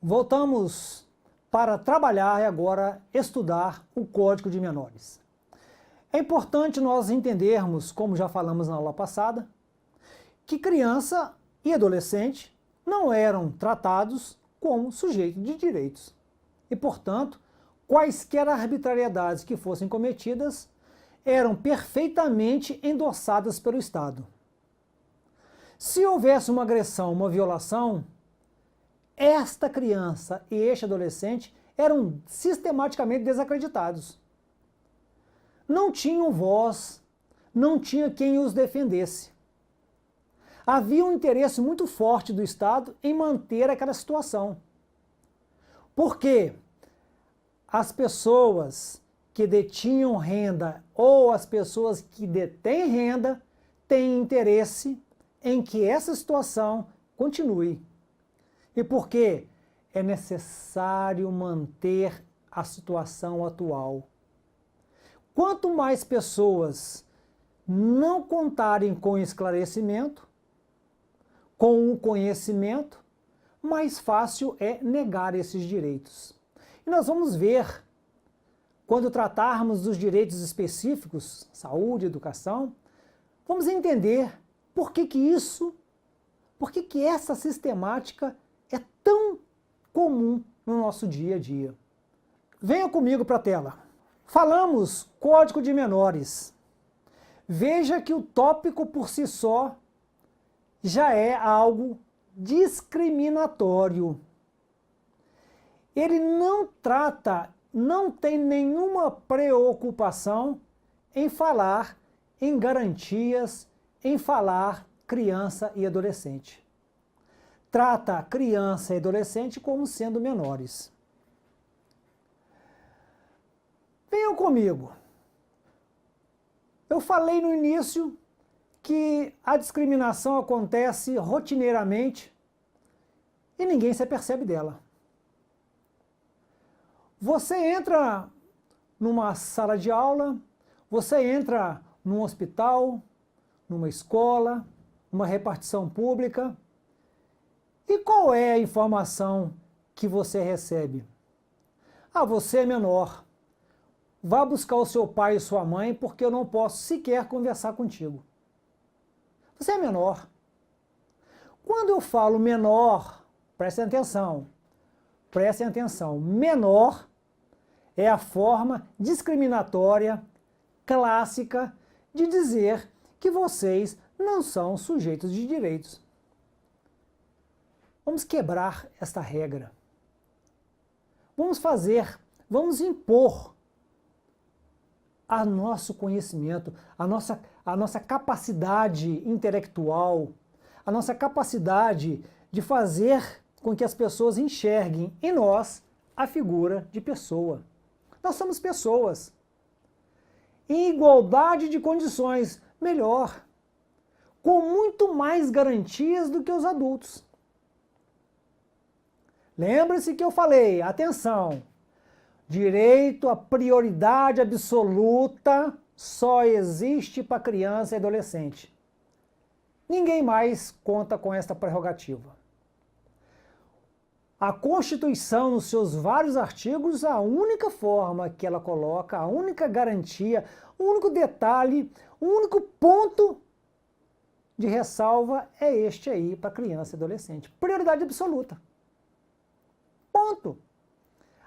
Voltamos para trabalhar e agora estudar o Código de Menores. É importante nós entendermos, como já falamos na aula passada, que criança e adolescente não eram tratados como sujeitos de direitos. E, portanto, quaisquer arbitrariedades que fossem cometidas eram perfeitamente endossadas pelo Estado. Se houvesse uma agressão, uma violação, esta criança e este adolescente eram sistematicamente desacreditados. Não tinham voz, não tinha quem os defendesse. Havia um interesse muito forte do Estado em manter aquela situação. Porque as pessoas que detinham renda ou as pessoas que detêm renda têm interesse em que essa situação continue. E por quê? É necessário manter a situação atual. Quanto mais pessoas não contarem com esclarecimento, com o conhecimento, mais fácil é negar esses direitos. E nós vamos ver, quando tratarmos dos direitos específicos, saúde, educação, vamos entender por que essa sistemática é tão comum no nosso dia a dia. Venha comigo para a tela. Falamos Código de Menores. Veja que o tópico por si só já é algo discriminatório. Ele não tem nenhuma preocupação em falar em garantias, em falar criança e adolescente. Trata criança e adolescente como sendo menores. Venham comigo. Eu falei no início que a discriminação acontece rotineiramente e ninguém se apercebe dela. Você entra numa sala de aula, você entra num hospital, numa escola, numa repartição pública. E qual é a informação que você recebe? Ah, você é menor. Vá buscar o seu pai e sua mãe porque eu não posso sequer conversar contigo. Você é menor. Quando eu falo menor, prestem atenção, menor é a forma discriminatória, clássica, de dizer que vocês não são sujeitos de direitos. Vamos quebrar esta regra. Vamos impor a nosso conhecimento, a nossa capacidade intelectual, a nossa capacidade de fazer com que as pessoas enxerguem em nós a figura de pessoa. Nós somos pessoas. Em igualdade de condições, melhor, com muito mais garantias do que os adultos. Lembre-se que eu falei, atenção, direito à prioridade absoluta só existe para criança e adolescente. Ninguém mais conta com esta prerrogativa. A Constituição, nos seus vários artigos, a única forma que ela coloca, a única garantia, o único detalhe, o único ponto de ressalva é este aí para criança e adolescente. Prioridade absoluta. Ponto.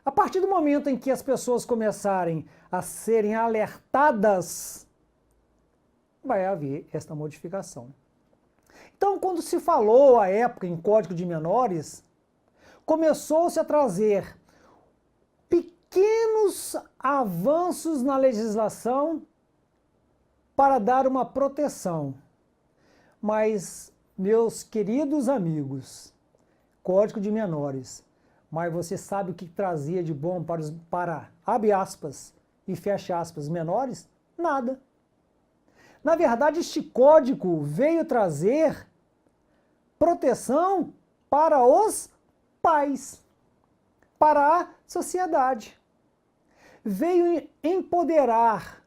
A partir do momento em que as pessoas começarem a serem alertadas, vai haver esta modificação. Então, quando se falou à época em Código de Menores, começou-se a trazer pequenos avanços na legislação para dar uma proteção. Mas, meus queridos amigos, Código de Menores, mas você sabe o que trazia de bom para abre aspas e fecha aspas, menores? Nada. Na verdade, este código veio trazer proteção para os pais, para a sociedade. Veio empoderar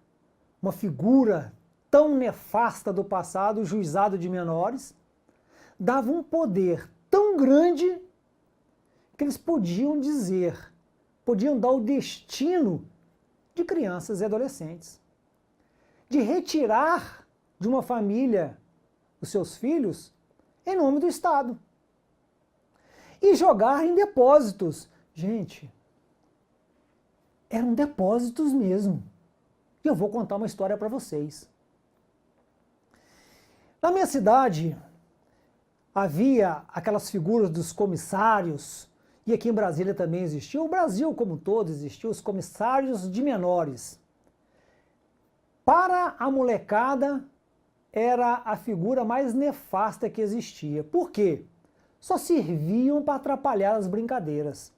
uma figura tão nefasta do passado, o juizado de menores, dava um poder tão grande que eles podiam dizer, podiam dar o destino de crianças e adolescentes, de retirar de uma família os seus filhos em nome do Estado e jogar em depósitos. Gente, eram depósitos mesmo. E eu vou contar uma história para vocês. Na minha cidade, havia aquelas figuras dos comissários, e aqui em Brasília também existiu, o Brasil como um todo existiu, os comissários de menores. Para a molecada, era a figura mais nefasta que existia. Por quê? Só serviam para atrapalhar as brincadeiras.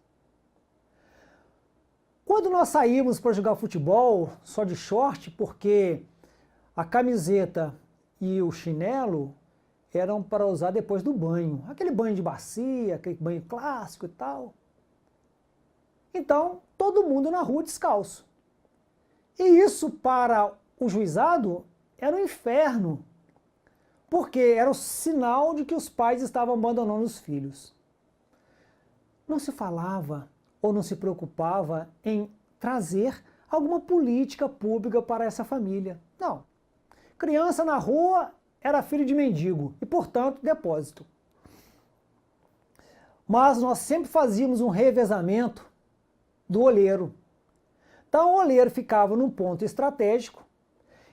Quando nós saímos para jogar futebol só de short, porque a camiseta e o chinelo eram para usar depois do banho. Aquele banho de bacia, aquele banho clássico e tal. Então, todo mundo na rua descalço. E isso para o juizado era um inferno, porque era o sinal de que os pais estavam abandonando os filhos. Não se falava ou não se preocupava em trazer alguma política pública para essa família. Não. Criança na rua era filho de mendigo e, portanto, depósito. Mas nós sempre fazíamos um revezamento do olheiro. Então o olheiro ficava num ponto estratégico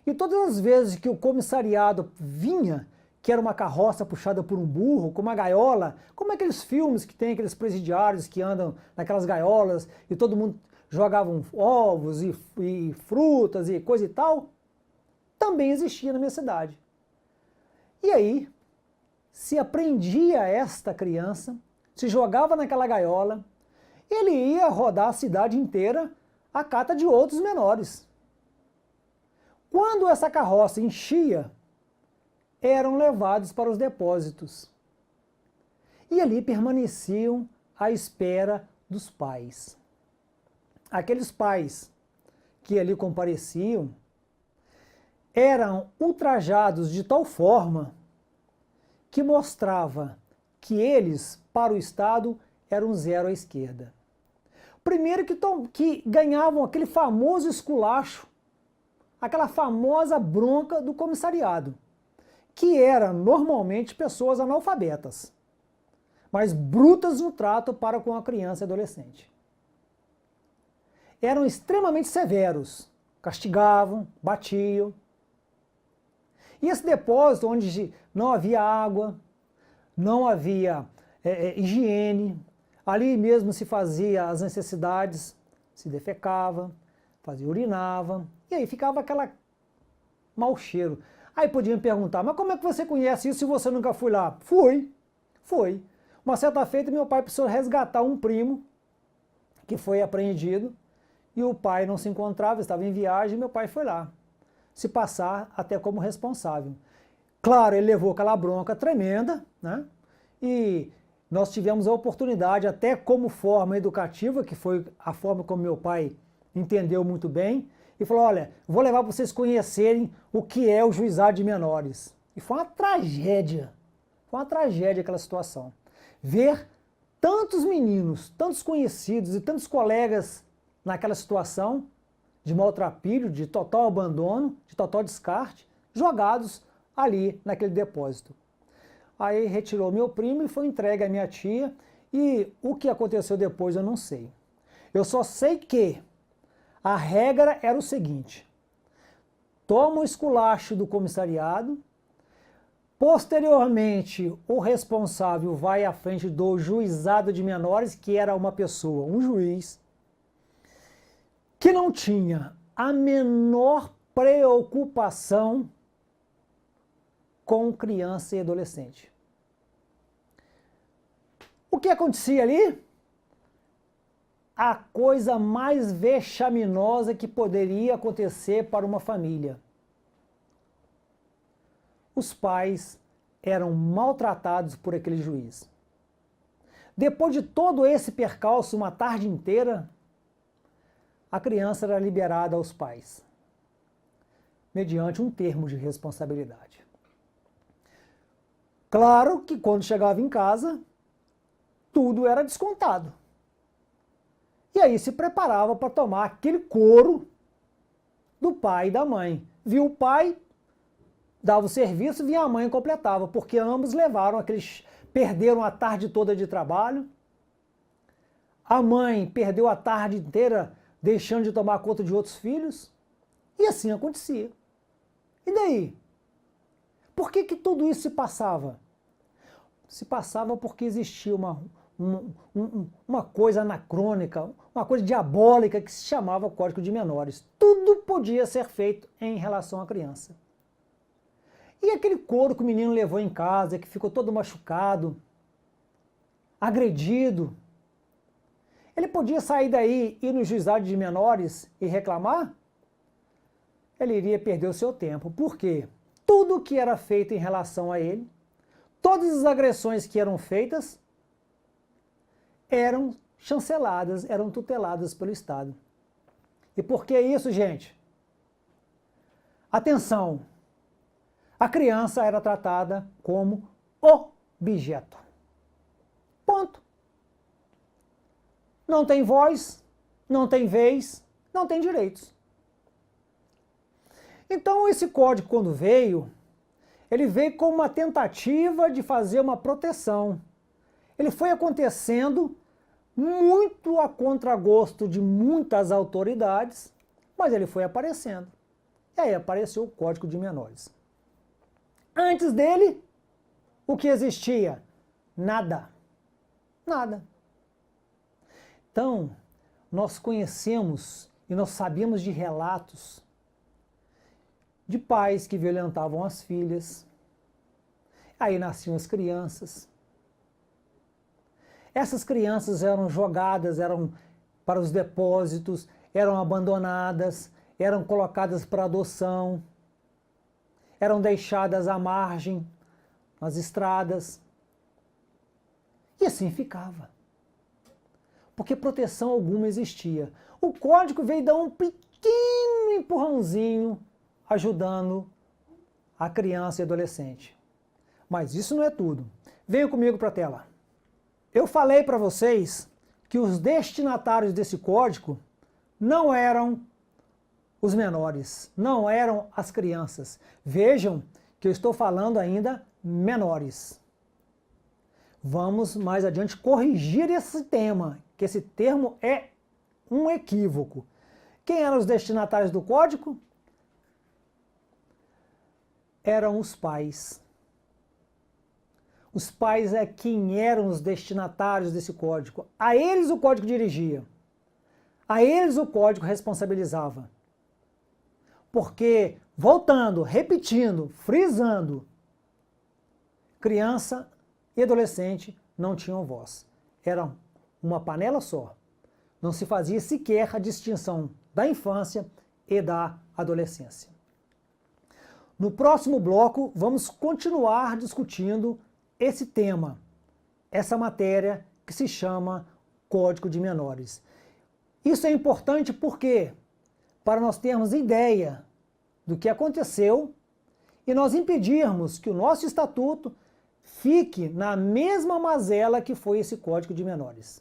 e todas as vezes que o comissariado vinha, que era uma carroça puxada por um burro, com uma gaiola, como aqueles filmes que tem aqueles presidiários que andam naquelas gaiolas e todo mundo jogavam ovos e frutas e coisa e tal, também existia na minha cidade. E aí, se apreendia esta criança, se jogava naquela gaiola, ele ia rodar a cidade inteira à cata de outros menores. Quando essa carroça enchia, eram levados para os depósitos. E ali permaneciam à espera dos pais. Aqueles pais que ali compareciam eram ultrajados de tal forma que mostrava que eles, para o Estado, eram zero à esquerda. Primeiro que ganhavam aquele famoso esculacho, aquela famosa bronca do comissariado, que eram normalmente pessoas analfabetas, mas brutas no trato para com a criança e adolescente. Eram extremamente severos, castigavam, batiam. E esse depósito onde não havia água, não havia higiene, ali mesmo se fazia as necessidades, se defecava, urinava, e aí ficava aquela mau cheiro. Aí podiam perguntar, mas como é que você conhece isso se você nunca foi lá? Fui. Uma certa feita meu pai precisou resgatar um primo que foi apreendido e o pai não se encontrava, estava em viagem e meu pai foi lá se passar até como responsável. Claro, ele levou aquela bronca tremenda, né? E nós tivemos a oportunidade, até como forma educativa, que foi a forma como meu pai entendeu muito bem, e falou, olha, vou levar para vocês conhecerem o que é o juizado de menores. E foi uma tragédia aquela situação. Ver tantos meninos, tantos conhecidos e tantos colegas naquela situação de maltrapilho, de total abandono, de total descarte, jogados ali naquele depósito. Aí retirou meu primo e foi entregue à minha tia, e o que aconteceu depois eu não sei. Eu só sei que a regra era o seguinte: toma o esculacho do comissariado, posteriormente o responsável vai à frente do juizado de menores, que era uma pessoa, um juiz, que não tinha a menor preocupação com criança e adolescente. O que acontecia ali? A coisa mais vexaminosa que poderia acontecer para uma família. Os pais eram maltratados por aquele juiz. Depois de todo esse percalço, uma tarde inteira, a criança era liberada aos pais, mediante um termo de responsabilidade. Claro que quando chegava em casa, tudo era descontado. E aí se preparava para tomar aquele couro do pai e da mãe. Viu o pai, dava o serviço, vinha a mãe e completava, porque ambos levaram perderam a tarde toda de trabalho. A mãe perdeu a tarde inteira deixando de tomar conta de outros filhos. E assim acontecia. E daí? Por que tudo isso se passava? Se passava porque existia uma coisa anacrônica, uma coisa diabólica que se chamava Código de Menores. Tudo podia ser feito em relação à criança. E aquele couro que o menino levou em casa, que ficou todo machucado, agredido, ele podia sair daí, ir no juizado de menores e reclamar? Ele iria perder o seu tempo. Por quê? Tudo que era feito em relação a ele, todas as agressões que eram feitas, eram chanceladas, eram tuteladas pelo Estado. E por que isso, gente? Atenção! A criança era tratada como objeto. Ponto. Não tem voz, não tem vez, não tem direitos. Então esse código, quando veio, ele veio com uma tentativa de fazer uma proteção. Ele foi acontecendo muito a contragosto de muitas autoridades, mas ele foi aparecendo. E aí apareceu o Código de Menores. Antes dele, o que existia? Nada. Nada. Então, nós conhecemos e nós sabemos de relatos de pais que violentavam as filhas. Aí nasciam as crianças. Essas crianças eram jogadas, eram para os depósitos, eram abandonadas, eram colocadas para adoção, eram deixadas à margem, nas estradas. E assim ficava. Porque proteção alguma existia. O código veio dar um pequeno empurrãozinho, ajudando a criança e adolescente. Mas isso não é tudo. Venham comigo para a tela. Eu falei para vocês que os destinatários desse código não eram os menores, não eram as crianças. Vejam que eu estou falando ainda menores. Vamos mais adiante corrigir esse tema, que esse termo é um equívoco. Quem eram os destinatários do código? Eram os pais. Os pais é quem eram os destinatários desse código. A eles o código dirigia. A eles o código responsabilizava. Porque, voltando, repetindo, frisando, criança e adolescente não tinham voz. Era uma panela só. Não se fazia sequer a distinção da infância e da adolescência. No próximo bloco, vamos continuar discutindo esse tema, essa matéria que se chama Código de Menores. Isso é importante porque, para nós termos ideia do que aconteceu e nós impedirmos que o nosso estatuto fique na mesma mazela que foi esse Código de Menores.